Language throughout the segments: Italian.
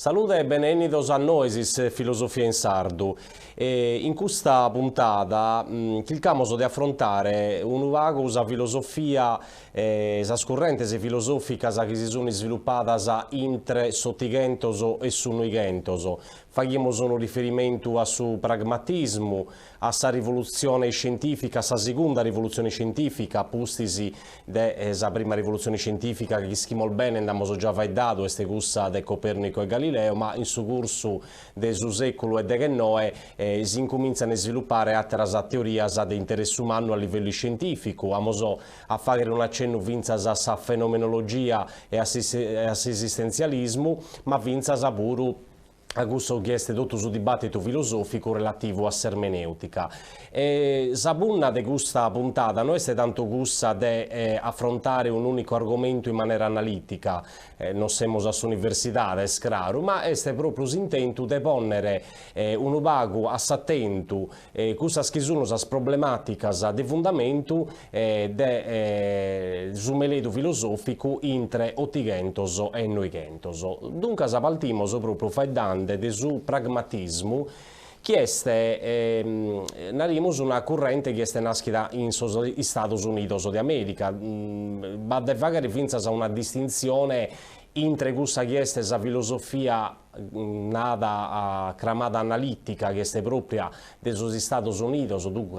Salute e benvenidos a Noesis Filosofia in Sardu. In questa puntata cercamos di affrontare un vago sa filosofia, sas correntes filosoficas che si sono sviluppadas intre sottighentos e sunnuighentos. Faghiamo un riferimento a su pragmatismo, a sa rivoluzione scientifica, sa seconda rivoluzione scientifica, pustisi de sa prima rivoluzione scientifica che schimol bene andiamo già dato, este gussa de Copernico e Galileo, ma in su corso de su secolo e de che noe si incominciano a sviluppare altre teorie di interesse umano a livello scientifico. Amo a fare un accenno vinzas a sa fenomenologia e a esistenzialismo, ma vinzas a pure a questo che è tutto su dibattito filosofico relativo a sermeneutica. Sabunna di questa puntata non è tanto gusta di affrontare un unico argomento in maniera analitica, non siamo all'università, è scraro, ma è proprio l'intento di ponere un vago assatento questa che sono le problematiche di fondamento del meleto filosofico intre ottighentos e noighentos. Dunque, partiamo proprio faidando de su pragmatismo, che naremos una corrente che è nascita in Stati Uniti d'America. Va de fare finza a una distinzione intre questa che è la filosofia nata a cramata analitica che è propria degli Stati Uniti,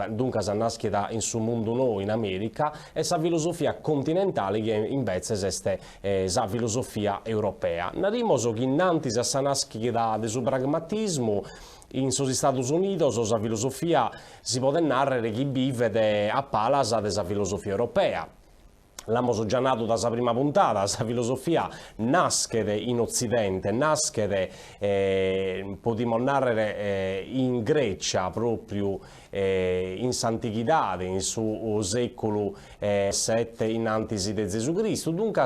dunque è nascita in su mondo noi in America, e la filosofia continentale che invece è la filosofia europea. Naremos che innanzi a sa nascita del pragmatismo in gli Stati Uniti la filosofia si può narrare che vive a palas della filosofia europea. L'abbiamo già nato da sa prima puntata, la filosofia nasce in Occidente, nasce, potremmo narrare, in Grecia proprio, in Antichità, in su secolo 7 in antisi di Gesù Cristo. Dunque,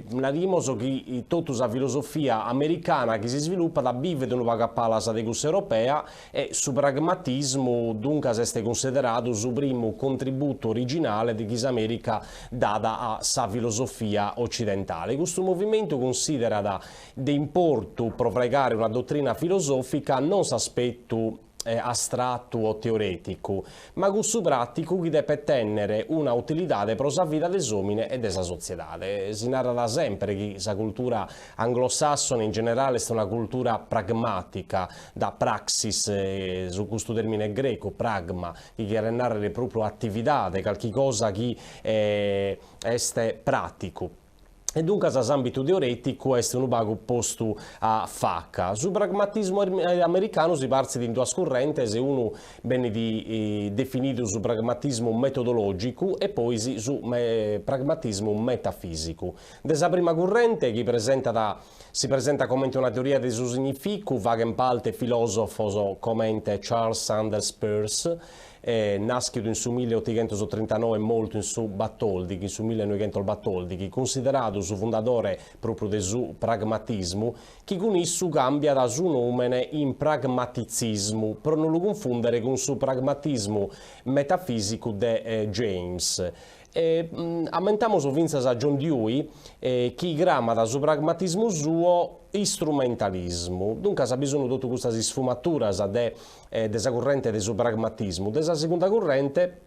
narremos che tutta la filosofia americana che si sviluppa da vive di una vaga palas di questa europea, e su pragmatismo dunque è considerato il primo contributo originale di questa America data a sa filosofia occidentale. Questo movimento considera di importo provlegare una dottrina filosofica non s'aspetto astratto o teoretico, ma questo pratico che deve tenere una utilità per la vita dell'uomo e della società. Si narra da sempre che la cultura anglosassone in generale è una cultura pragmatica, da praxis, su questo termine greco, pragma, che chiede narrare proprio attività, qualche cosa che è pratico. E dunque, l'ambito teoretico è un vago opposto a facca. Sul pragmatismo americano si parte in due correnti, e uno viene definito sul pragmatismo metodologico e poi su pragmatismo metafisico. Della prima corrente, che si presenta come una teoria del suo significato, va in parte filosofo come Charles Sanders Peirce, nascido in su 1839 e molto in su Battoldi, in su 1900 Battoldi, considerato su fondatore proprio del suo pragmatismo, che con esso cambia da suo nome in pragmaticismo, per non lo confondere con il suo pragmatismo metafisico di James. Aumentiamo vinzas a John Dewey, che gramma da suo pragmatismo suo istrumentalismo. Dunque ha bisogno di tutte queste sfumature della corrente del suo pragmatismo. Della seconda corrente,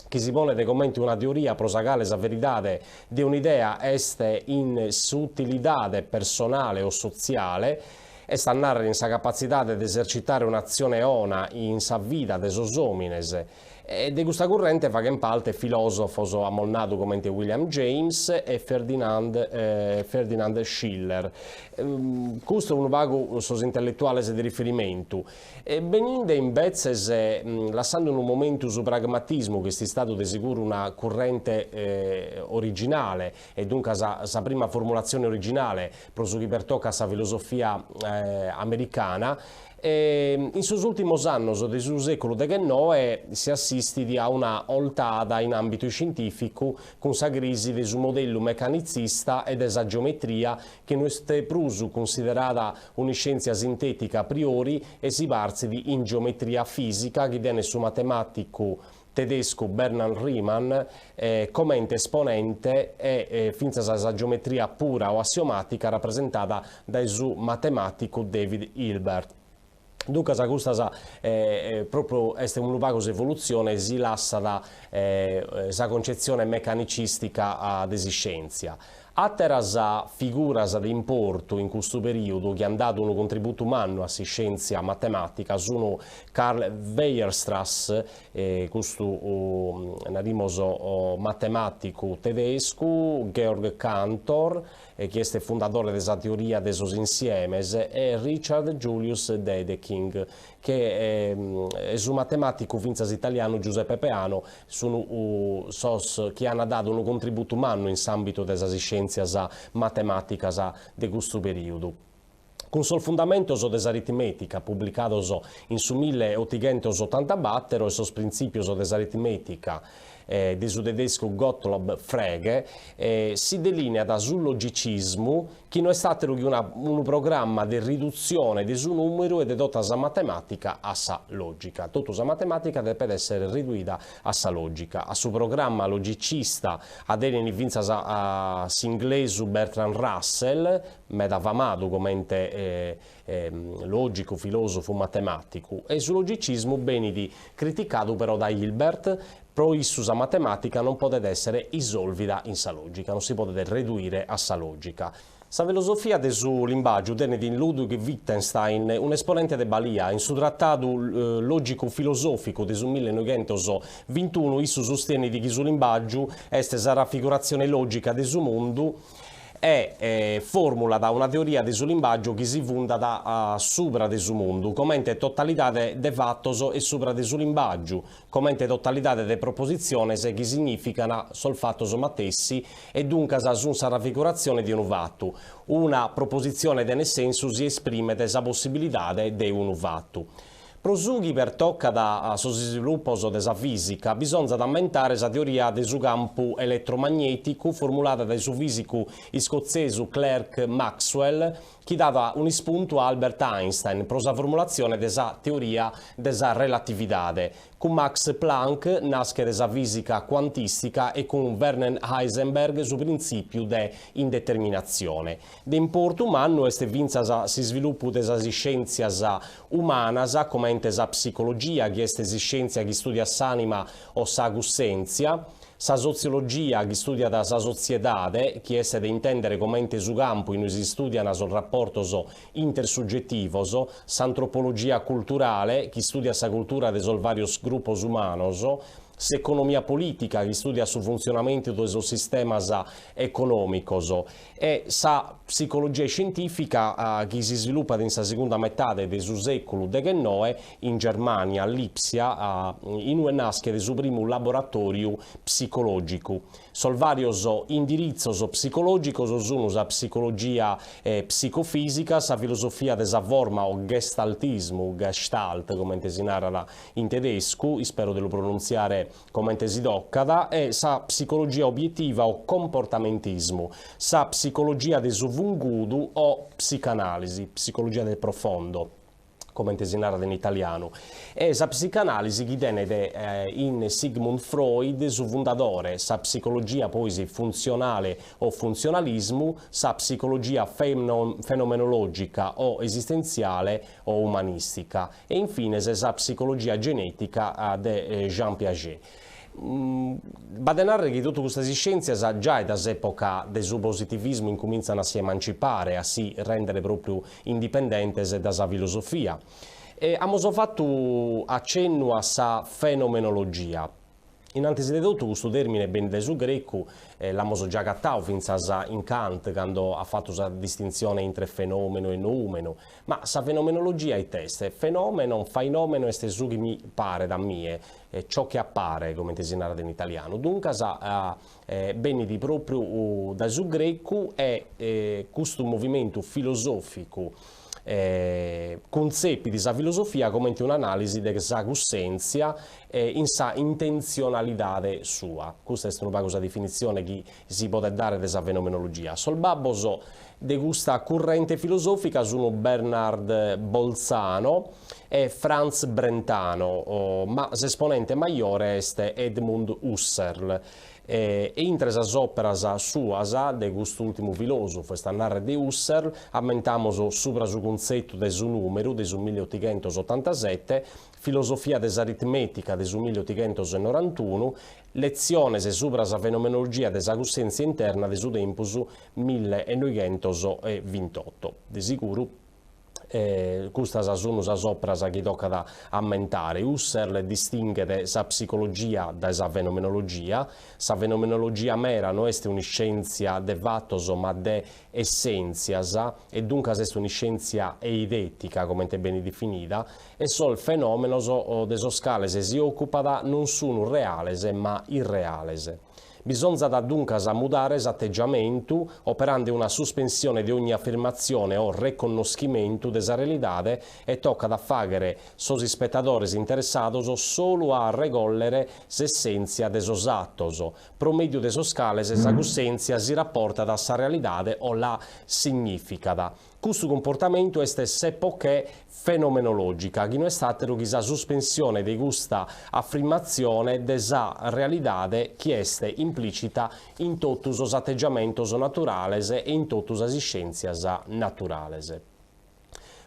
che si pone come una teoria prosagale la verità di un'idea est in sutilità personale o sociale, e sta narrare in sa capacità di esercitare un'azione ona in sa vita de sos homines. E di questa corrente fa che in parte filosofo ammolnato come William James e Ferdinand Schiller. Questo è un vago sos intellettuale di riferimento. E beninde invece, lasciando in un momento su pragmatismo, che è stato di sicuro una corrente originale, e dunque sa prima formulazione originale, proprio che pertocca sa filosofia americana, in sus ultimos annos del suo secolo XIX si assiste a una oltada in ambito scientifico con sa crisi del suo modello meccanicista e della geometria, che non è più considerata una scienza sintetica a priori, e si parla di in geometria fisica, che viene su matematico tedesco Bernhard Riemann, come esponente e finza la geometria pura o assiomatica rappresentata dal suo matematico David Hilbert. Dunque, questa proprio è un luogo di evoluzione, si lascia da concezione meccanicistica ad esistenza. Altre figure di importo in questo periodo che hanno dato un contributo umano a scienza matematica sono Karl Weierstrass, questo matematico tedesco, Georg Cantor, che è il fondatore della teoria dei insieme, e Richard Julius Dedekind, che è un matematico finza italiano Giuseppe Peano, sono che hanno dato un contributo umano in ambito della scienza matematica di questo periodo. Con il fondamento dell'aritmetica, pubblicato in su 1884, e sul principio dell'aritmetica del tedesco Gottlob Frege, si delinea sul logicismo che non è stato un programma di riduzione del suo numero e di tutta la matematica a sa logica. Tutta la matematica deve essere ridotta a sa logica. A suo programma logicista aderì vinza a s'inglesu Bertrand Russell, medavamato come logico, filosofo, matematico, e sul logicismo beni di criticato però da Hilbert. Però la matematica non può essere isolvida in sa logica, non si può ridurre a sa logica. La filosofia del suo linguaggio viene di Ludwig Wittgenstein, un esponente di Balia, in suo trattato logico-filosofico del 1921, esso sostiene che il suo linguaggio è la raffigurazione logica del suo mondo e formula da una teoria del suo linguaggio che si fonda da sopra del suo mondo, come totalità de fattos e sopra del suo linguaggio, come totalità de proposizioni che significano sul fatto matessi e dunque su una raffigurazione di un fatto. Una proposizione nel senso si esprime della possibilità di un fatto. Prosughi per tocca da sviluppo della fisica, bisogna aumentare la teoria del suo campo elettromagnetico formulata dal suo fisico scozzese Clerk Maxwell, che dava un spunto a Albert Einstein per la formulazione della teoria della relatività. Con Max Planck nasce la fisica quantistica e con Werner Heisenberg sul principio di indeterminazione. D'importo umano è vinza si sviluppo della scienza umana come la psicologia, che è la scienza che studia l'anima o la coscienza, la sociologia che studia la società, che è da intendere come su campo in cui si studiano sul rapporto intersoggettivo, l'antropologia culturale che studia la cultura dei vari gruppi umani, l'economia politica che studia sul funzionamento dei sistemi economici e la psicologia scientifica che si sviluppa nella seconda metà del secolo XIX in Germania, a Lipsia, in cui nasce il suo primo laboratorio psicologico. Sul vario indirizzo psicologico sono la psicologia psicofisica, la filosofia della forma o gestaltismo, gestalt come si narra in tedesco, spero di lo pronunziare come si doccada, e la psicologia obiettiva o comportamentismo, la psicologia del sovungudu o psicanalisi, psicologia del profondo, come si narra in italiano. E la psicanalisi che viene in Sigmund Freud, suo fondatore, la psicologia poi funzionale o funzionalismo, la psicologia fenomenologica o esistenziale o umanistica e infine la psicologia genetica di Jean Piaget. Badenare che tutte queste scienze già dall'epoca del suo positivismo incominciano a si emancipare, a si rendere proprio indipendenti dalla filosofia. E abbiamo fatto accenno a sa fenomenologia. Innanzi di tutto questo termine ben del suo greco l'abbiamo già cattato finza in Kant quando ha fatto la distinzione tra fenomeno e noumeno, ma sa fenomenologia è teste, fenomeno è su che mi pare da me, ciò che appare come si narra in italiano. Dunque bene di proprio da suo greco è questo movimento filosofico concetti di sa filosofia come un'analisi della sa coscienza in sa intenzionalità sua. Questa è una cosa definizione che si può dare della fenomenologia. Sul babbo di questa corrente filosofica sono Bernard Bolzano è Franz Brentano, ma l'esponente maggiore è Edmund Husserl. E intre as operas suas de quest'ultimu filosofo, sta narra de Husserl, ammentamos supra su concetto de su numero, de su 1887, filosofia desaritmetica de su 1891, leziones supra sa fenomenologia de sa coscienza interna de su tempus 1928. De sicuro queste sono le opere che tocca da ammentare. Husserl distingue la psicologia dalla fenomenologia. La fenomenologia mera non è una scienza de fattos ma de essenzias, e dunque è una scienza eidetica, come è ben definita, e solo fenomeni de scale si occupa non sono reales ma irreales. Bisogna dunque mudare l'atteggiamento, operando una sospensione di ogni affermazione o riconoscimento della realtà, e tocca da fare ai spettatori interessati solo a regollere l'essenza dei atti. Promedio delle scale, la coscienza si rapporta da questa realtà o la significa. Questo comportamento è seppoché fenomenologica, che non è stata la sospensione di questa affermazione della realtà che è implicita in tutti gli atteggiamenti naturali e in tutte le scienze naturali.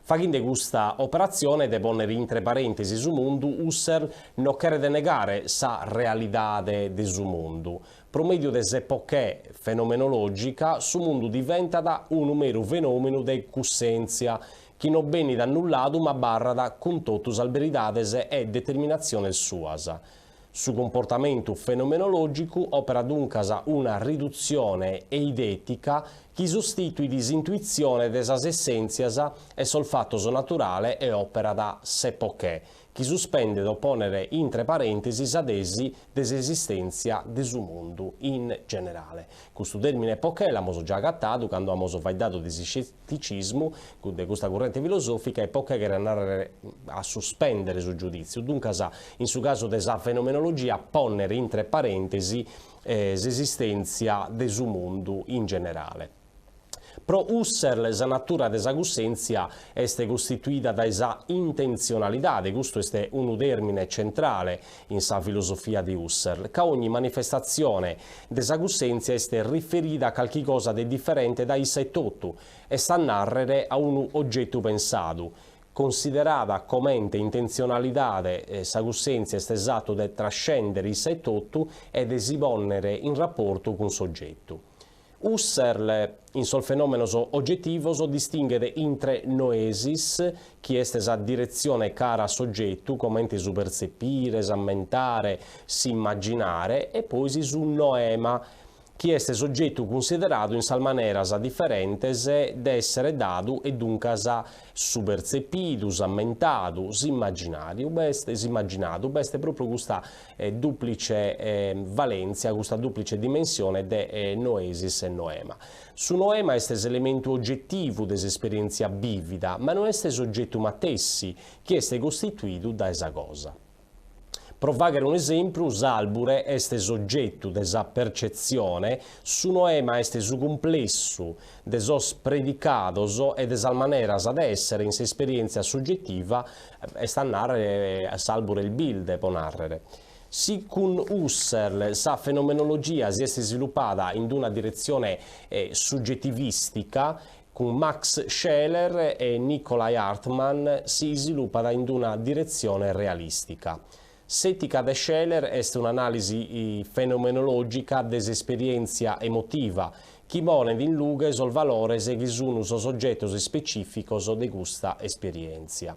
Facendo questa operazione, de ponere entre parentesi su mondo, Husserl non chiede negare la realtà del suo mondo. Promedio dell'epoca fenomenologica, su mondo diventa un mero fenomeno di coscienza, che non viene da annullato ma barra da con tutte le verità e determinazioni sue. Su comportamento fenomenologico opera dunque una riduzione eidetica che sostitui disintuizione delle essenze e sul fatto naturale e opera da seppoché, che sospende da ponere entre parentesi ad essi dell'esistenza del suo mondo in generale. Questo termine epoché l'abbiamo già agattato quando abbiamo fatto di scetticismo di questa corrente filosofica, epoché che era a sospendere sul giudizio. Dunque, in su caso della fenomenologia, ponere entre parentesi l'esistenza del suo mondo in generale. Pro Husserl, la natura della coscienza è costituita da esa intenzionalità, questo è un termine centrale in sa filosofia di Husserl, che ogni manifestazione della coscienza è riferita a qualcosa di differente dai settotu e sta a narrare a un oggetto pensato. Considerata come intenzionalità sa coscienza è esatto di trascendere i settotu e di si ponere in rapporto con il soggetto. Husserl, in sol fenomeno oggettivo, distingue intre noesis, che è la direzione cara a soggetto, come su percepire, ammentare, si immaginare, e poi su noema, che è soggetto considerato in tal maniera differentes da essere dato e dunque su percepito, ammentato, immaginato, è proprio questa duplice valenza, questa duplice dimensione de noesis e noema. Su noema è elemento oggettivo dell'esperienza vivida, ma non è soggetto matessi, che è costituito da esa cosa. Per fare un esempio, l'albure è soggetto della percezione, su noema è su complesso desos predicados e della maniera ad essere in esperienza soggettiva e sta a narrare l'albure il bilde può narrare. Si con Husserl la fenomenologia si è sviluppata in una direzione soggettivistica, con Max Scheler e Nikolai Hartmann si sviluppa in una direzione realistica. L'etica de Scheler è un'analisi fenomenologica dell'esperienza emotiva, che pone in luce sul valore che sono sos oggettos specificos di questa esperienza.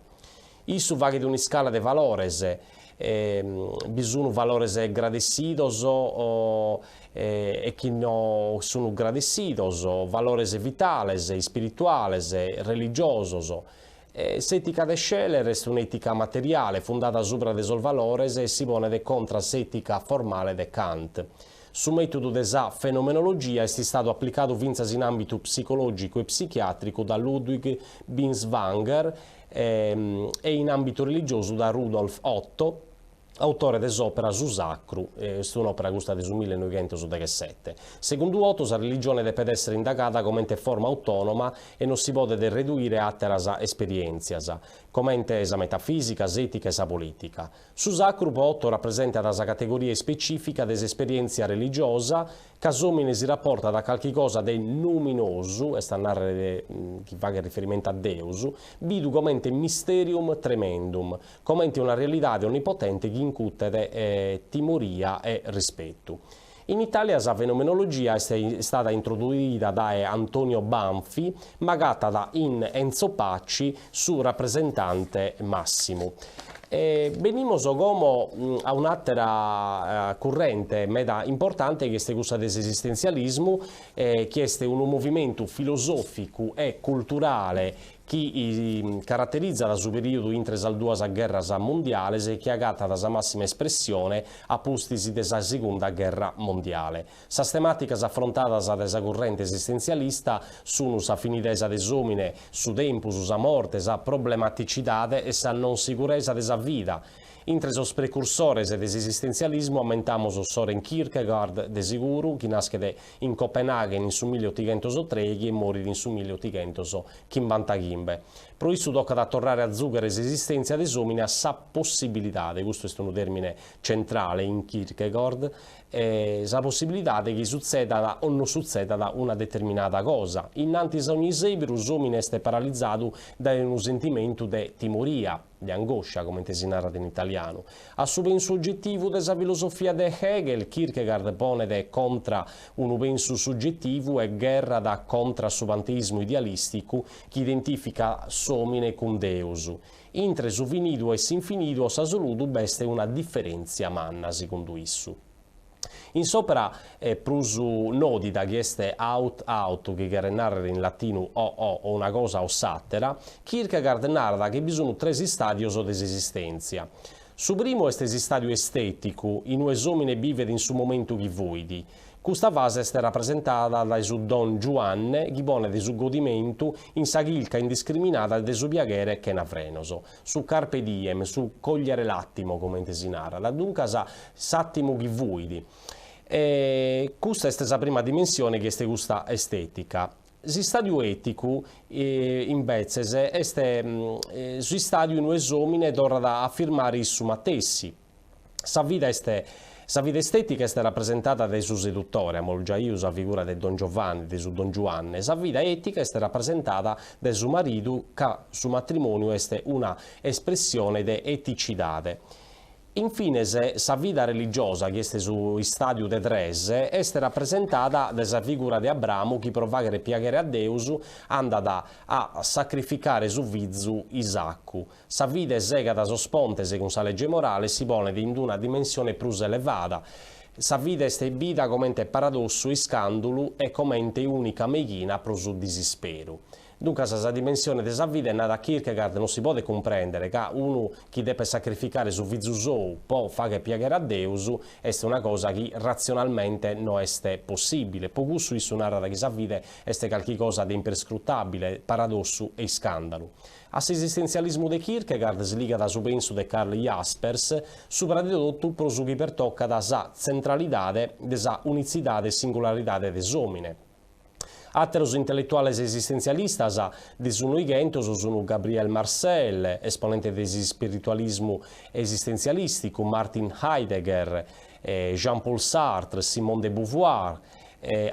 Isso va di una scala di valores, bisogno valores agradecidos e che non sono agradecidos, valores vitales, spirituales, religiosos. L'etica de Scheler è un'etica materiale fondata sopra dei valores e si pone de contra l'etica formale de Kant. Su metodo della fenomenologia è stato applicato vinzas in ambito psicologico e psichiatrico da Ludwig Binswanger e in ambito religioso da Rudolf Otto, autore dell'opera Su Sacru, è un'opera gusta del 1917. Secondo Otto, la religione deve essere indagata come forma autonoma e non si può redurre a terasa esperienzias, come esa metafisica, etica e politica. Su Sacru, Otto rappresenta la categoria specifica dell'esperienza religiosa che somine si rapporta da qualche cosa di luminoso, e sta a narrare chi fa riferimento a Deus, bidu come mysterium tremendum, come una realtà onnipotente che incute timoria e rispetto. In Italia la fenomenologia è stata introdotta da Antonio Banfi, magata da Enzo Pacci, su rappresentante Massimo. Venimos come a un'altra corrente meda importante che è questa dell'esistenzialismo, che è un movimento filosofico e culturale che caratterizza il periodo intre le due guerre mondiali e che ha avuto la massima espressione a postisi della seconda guerra mondiale. Le tematiche affrontate dalla corrente esistenzialista sono la finitezza dell'uomo, su tempo, sulla morte, la problematicità e la non sicurezza della vita. Entre os precursores dell'esistenzialismo aumentamos Soren Kierkegaard de sicuro, che nasce in Copenaghen in 1803 e morì in 1855. Pro questo tocca da tornare a zucchero l'esistenza dei uomini a sa possibilità, questo è un termine centrale in Kierkegaard, la possibilità che succeda o non succeda da una determinata cosa. Innanzi a ogni sebro, l'uomo è paralizzato da un sentimento di timoria, di angoscia, come si narra in italiano. A suo penso oggettivo della filosofia di Hegel, Kierkegaard pone de contra un penso soggettivo e guerra da contra il panteismo idealistico che identifica l'uomo con Deus. Intre su finito e s'infinito s'assoluto beste una differenza manna, secondo isso. In sopra prusu nodida che este out che narra in latino o una cosa o sattera, Kierkegaard narra che bisogna tre stadi dell'esistenza. Su primo è il stadio estetico, in cui l'uomo vive in su momento che vuidi. Questa fase è rappresentata da su Don Giovanni, che pone del suo godimento in sa chilca indiscriminata del suo piacere che na frenoso, su carpe diem, su cogliere l'attimo, come si narra, da dunque s'attimo che vuidi. Questa è la prima dimensione che è questa estetica. Il stadio etico, invece, è il stadio in cui l'uomo torna a affermare il suo matessi. Sa vita estetica è rappresentata dai suoi seduttori, a già io la figura di Don Giovanni, di su Don Giovanni. Sa vita etica è rappresentata dal suo marito, che su matrimonio è una espressione di eticità. Infine, sa vita religiosa, che è sul stadio de Trese, è rappresentata dalla figura di Abramo, che per fare piacere a Deus andata a sacrificare su vizu Isaccu. Sa vita segata sospontese con sa legge morale si pone in una dimensione più elevata. Sa vita è vita come paradosso e scandalo e come unica meghina pro su disispero. Dunque, questa dimensione della vita è nata a Kierkegaard, non si può comprendere che uno che deve sacrificare su vizu suo può fare piacere a Deus, è una cosa che razionalmente non è possibile. Poco su isso narra che questa vita è qualcosa di imperscrutabile, paradosso e scandalo. All'esistenzialismo di Kierkegaard si lega da su penso di Karl Jaspers, soprattutto per su che pertocca da sa centralità, della unicità e singolarità dell'uomo. Altri intellettuali esistenzialisti di sono sono Gabriel Marcel, esponente del spiritualismo esistenzialistico, Martin Heidegger, Jean-Paul Sartre, Simone de Beauvoir,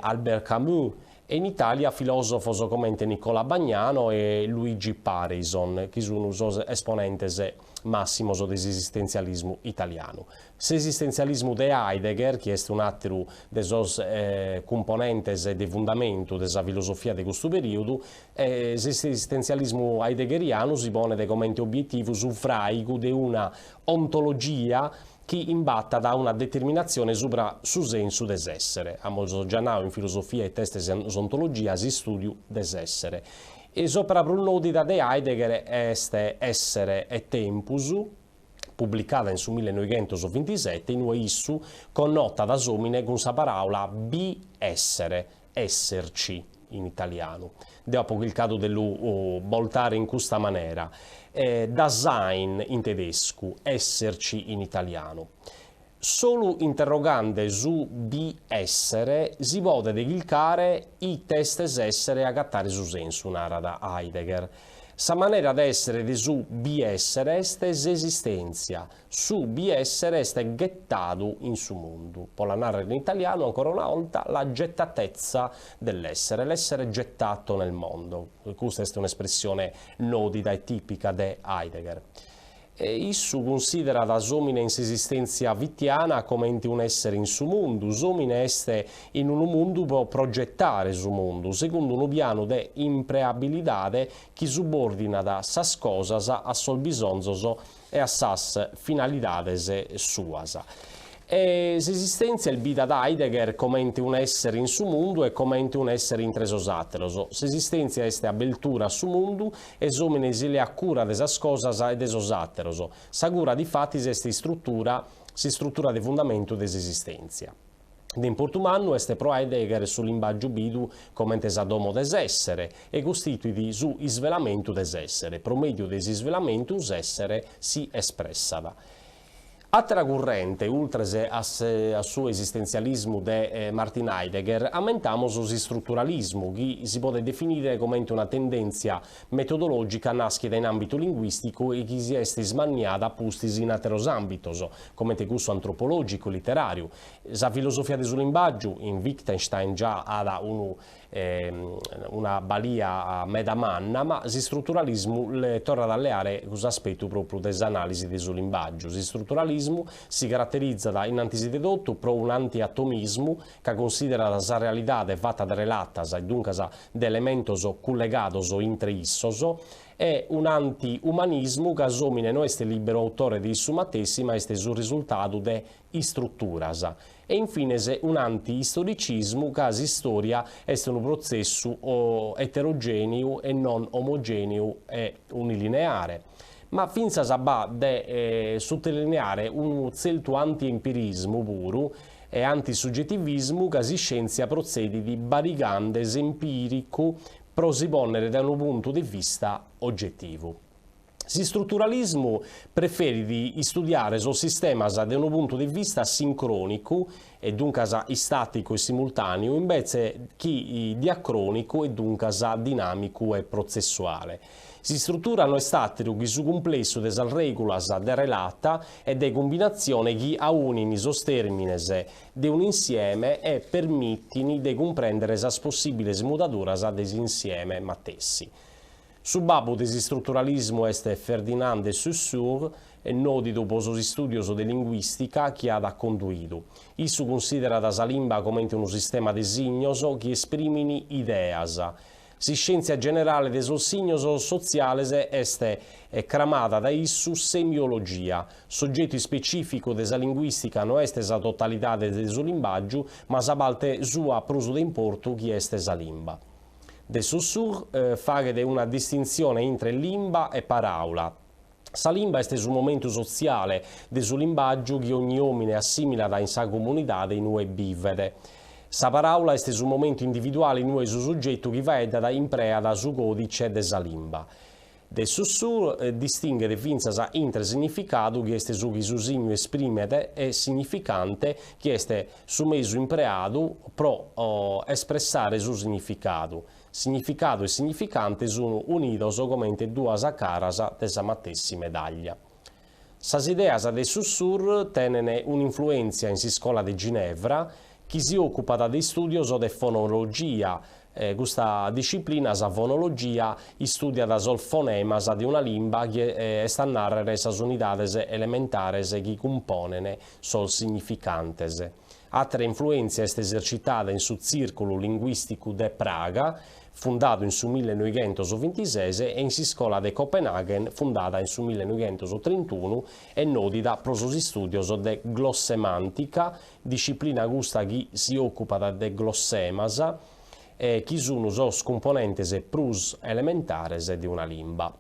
Albert Camus, e in Italia filosofi come Nicola Bagnano e Luigi Parison, che sono esponenti massimi dell'esistenzialismo italiano. L'esistenzialismo di Heidegger, che è un altro dei componenti di fondamento della filosofia di questo periodo, l'esistenzialismo heideggeriano si pone come obiettivo sufraico di una ontologia che imbatta da una determinazione sopra su senso dell'essere. Abbiamo già in filosofia e testi di ontologia si studia dell'essere. E sopra l'un'odita di Heidegger è Essere e Tempus, pubblicata in 1927, in cui issu connota da somine con sa parola bi essere, esserci. in italiano. Dopo il caso dello voltare in questa maniera, das Sein in tedesco, esserci in italiano. Solo interrogante su bi essere si può dedicare i test essere a gattare su senso, narra Heidegger. Sa maniera d'essere di su bi essere est esistenzia, su bi essere est gettato in su mondo. Poi la narra in italiano ancora una volta la gettatezza dell'essere, l'essere gettato nel mondo. Questa è un'espressione nodida e tipica di Heidegger. Issu considera da somine in esistenza vittiana come un essere in su mondo, somine este in un mondo può progettare su mondo, secondo un piano de impreabilidade che subordina da sas cosas a sol bisonzoso e a sas finalidades suas. S'esistenza è il vita da Heidegger come un essere in su mondo e come un essere in tresosateroso. S'esistenza è a beltura su mondo e somine si le accura de sas cosas e de sosateroso. Sa cura di fatti si struttura di fondamento des'esistenza. D'importumanno este pro Heidegger sul linguaggio bidu come sa domo desessere e costituiti su isvelamento desessere. Pro medio desisvelamentus essere si espressava. Altra corrente, ultrase a suo esistenzialismo de Martin Heidegger, aumentamos lo strutturalismo, che si può definire come una tendenza metodologica nascita in ambito linguistico e che si è smaniata a pustis in ateros ambitos, come te gusto antropologico, letterario. La filosofia del linguaggio in Wittgenstein già ha una balia a meda manna, ma il strutturalismo torna ad alleare questo aspetto proprio dell'analisi del linguaggio. Il strutturalismo si caratterizza da innanzi di tutto pro un antiatomismo che considera la realtà fatta da relatas e dunque da elementos collegados inter issos e un anti-umanismo che assomine non è libero autore di issu matessi ma è il risultato de strutturas. E infine un anti-istoricismo che la storia è un processo eterogeneo e non omogeneo e unilineare. Ma finza sabà de sottolineare un certo anti-empirismo puro e antisoggettivismo che si scienza procede di barigandes empirico prosiponnere da un punto di vista oggettivo. Il strutturalismo prefere di studiare il sistema da un punto di vista sincronico e dunque statico e simultaneo, invece che diacronico e dunque dinamico e processuale. Si struttura non è statico che su complesso delle regole de relata e de combinazioni che aunino i termines di un insieme e permettono di comprendere le possibili mutature dell'insieme matessi. Su babbo del strutturalismo è Ferdinand de Saussure, noti dopo gli studi di linguistica che ha condotto. Esso considera la lingua come un sistema di signos che esprimono ideas. Si scienza generale dei signos sociales è cramata da issu semiologia, soggetto specifico della linguistica non è la totalità del suo linguaggio, ma sa parte sua pruso di importo che è la lingua. De Saussure fa una distinzione tra lingua e paraula. Sa lingua è un momento sociale del suo linguaggio che ogni uomo assimila da in sa comunità in cui vive. Sa parola è un momento individuale in cui su soggetto che va da imprea da su codice della lingua. De Saussure distingue differenza inter significato che è su che su signo esprimete e significante che è su meso impreato pro espressare su significato. Significato e significante sono unidos come due caras della matessi medaglia. Sas ideas de Saussure tenen un'influenza in si scuola di Ginevra che si occupa di studi di fonologia. Questa disciplina, la fonologia, studia da sol fonemas di una lingua che sta a narrare le unità elementari che compongono sol significantes. Altra influenza è esercitata in sul Circolo Linguistico de Praga, fondato in su 1926 e in si scuola di Copenaghen, fondata in su 1931 e notita pro sos studios de glossemantica, disciplina gusta che si occupa de glossemas, che sono os componentes plus elementares di una lingua.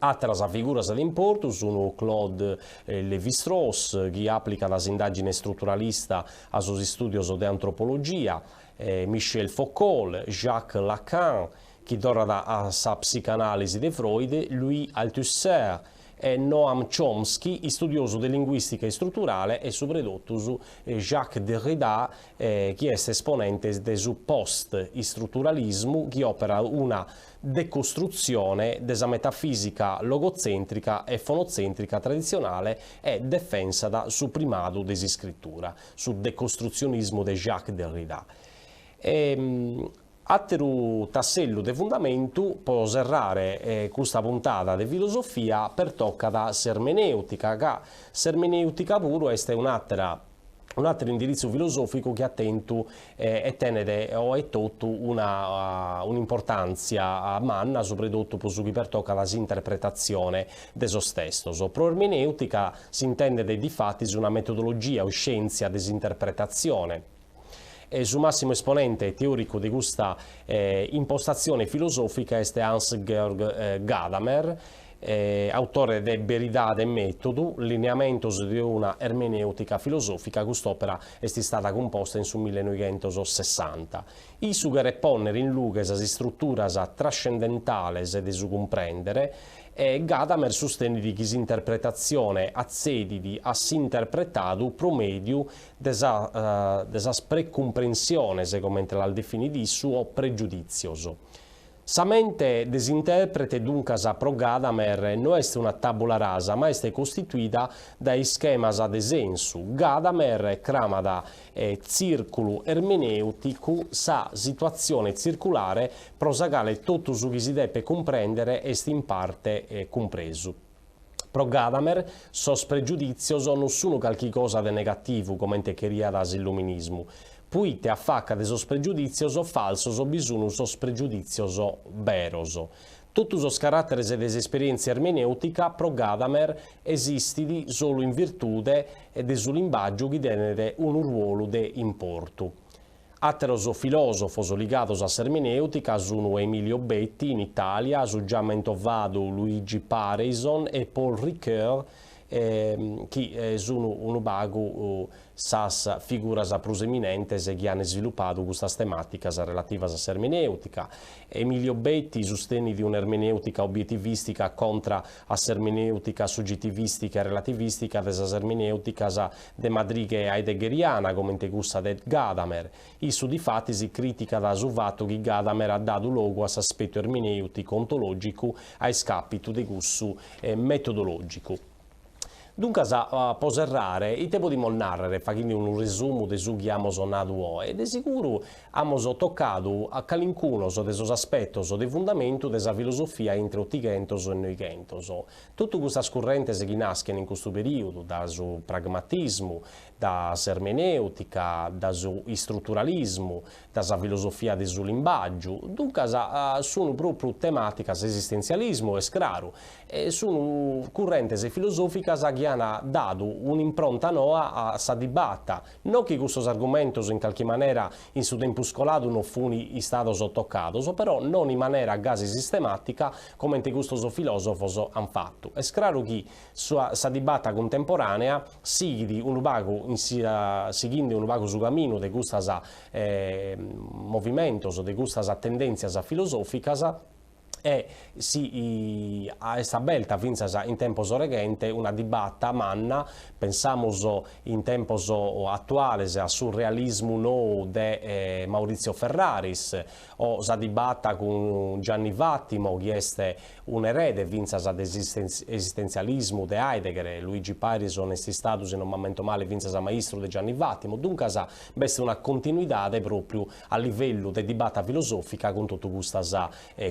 Altra figura di importo sono Claude Lévi-Strauss, che applica le indagini strutturaliste ai suoi studi di antropologia, Michel Foucault, Jacques Lacan, che torna alla psicanalisi di Freud, Louis Althusser e Noam Chomsky, studioso di linguistica strutturale, e soprattutto su Jacques Derrida, che è esponente del post-strutturalismo, che opera una decostruzione della metafisica logocentrica e fonocentrica tradizionale e difesa da su primato della scrittura, sul decostruzionismo di Jacques Derrida. Altro tassello di fondamento può serrare questa puntata di filosofia per tocca da sermeneutica, che sermeneutica puro è un altro indirizzo filosofico che attento e tenere o è tutto un'importanza manna, soprattutto per tocca la interpretazione de so stesso. Pro ermeneutica si intende di fatti una metodologia o scienza disinterpretazione. Su massimo esponente teorico di questa impostazione filosofica è Hans-Georg Gadamer, autore di Verità e Metodo, lineamentos di una ermeneutica filosofica. Quest'opera è stata composta in 1960. I sughere ponere in luce le strutture trascendentali di su comprendere, e Gadamer sostiene che l'interpretazione accedidi a s'interpretato promedio desa precomprensione, come l'ha definito, o pregiudizioso. Sa mente desinterprete dunque pro Gadamer non è una tabula rasa, ma è costituita dai schemi de senso. Gadamer crama da circolo ermeneutico sa situazione circolare prosagale tutto su che si deve comprendere e in parte compreso. Pro Gadamer, sos pregiudizios non sono qualche cosa di negativo, come intecheria dall'illuminismo. Poi te affacca de sos pregiudizios falsos o bisogno sos pregiudizios veros. Tutti os caratteri e des esperienze ermeneutica pro Gadamer esistidi solo in virtù de su linguaggio che tiene un ruolo de importo. Altros filosofos ligados a ermeneutica sono Emilio Betti in Italia, su già mentovado Luigi Pareison e Paul Ricoeur, che sono un bago sas figuras proseminentes che hanno sviluppato queste tematiche relative a ermeneutica. Emilio Betti sostiene di un'ermeneutica obiettivistica contro la ermeneutica soggettivistica e relativistica delle ermeneutica de madrighe heideggeriana, come in gusta de Gadamer. Isso di fatti si critica da su fatto che Gadamer ha dato luogo a aspetto ermeneutico ontologico a scapito di gusto metodologico. Dunque, può errare, il tempo di narrare, facendo un resumo di su che abbiamo nato e di sicuro abbiamo toccato a qualcuno dei suoi aspetti di fondamento della filosofia entre 800 e 900. Tutte queste correnti che nascono in questo periodo, da su pragmatismo, da ermeneutica, da su strutturalismo, da filosofia del linguaggio, dunque sono proprio tematiche esistenzialismo e scraro, e sono correnti filosofiche che hanno dato un'impronta nuova a questa dibatta. Non che questi argomenti in qualche maniera in su tempo scolato non furono stati toccati, però non in maniera quasi sistematica come questi filosofi hanno fatto. È chiaro che questa dibatta contemporanea seguendo un vago su cammino di questi movimenti, di queste tendenze filosofiche, e si è stabilita in tempo recente una dibatta manna, pensamos in tempo attuale al surrealismo no de Maurizio Ferraris, o la dibatta con Gianni Vattimo, che è un erede vinzas all'esistenzialismo de Heidegger. Luigi Parison è stato, se non mi ammento male, vinzas a maestro di Gianni Vattimo. Dunque è una continuità proprio a livello di dibatta filosofica con tutte queste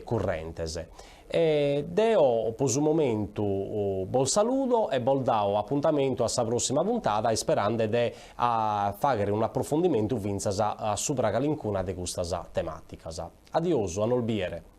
correnti. Deo per il momento buon saluto e buon dao appuntamento alla prossima puntata, e sperando di fare un approfondimento a sopra qualcuna di queste tematiche. Adioso, a nolbiere.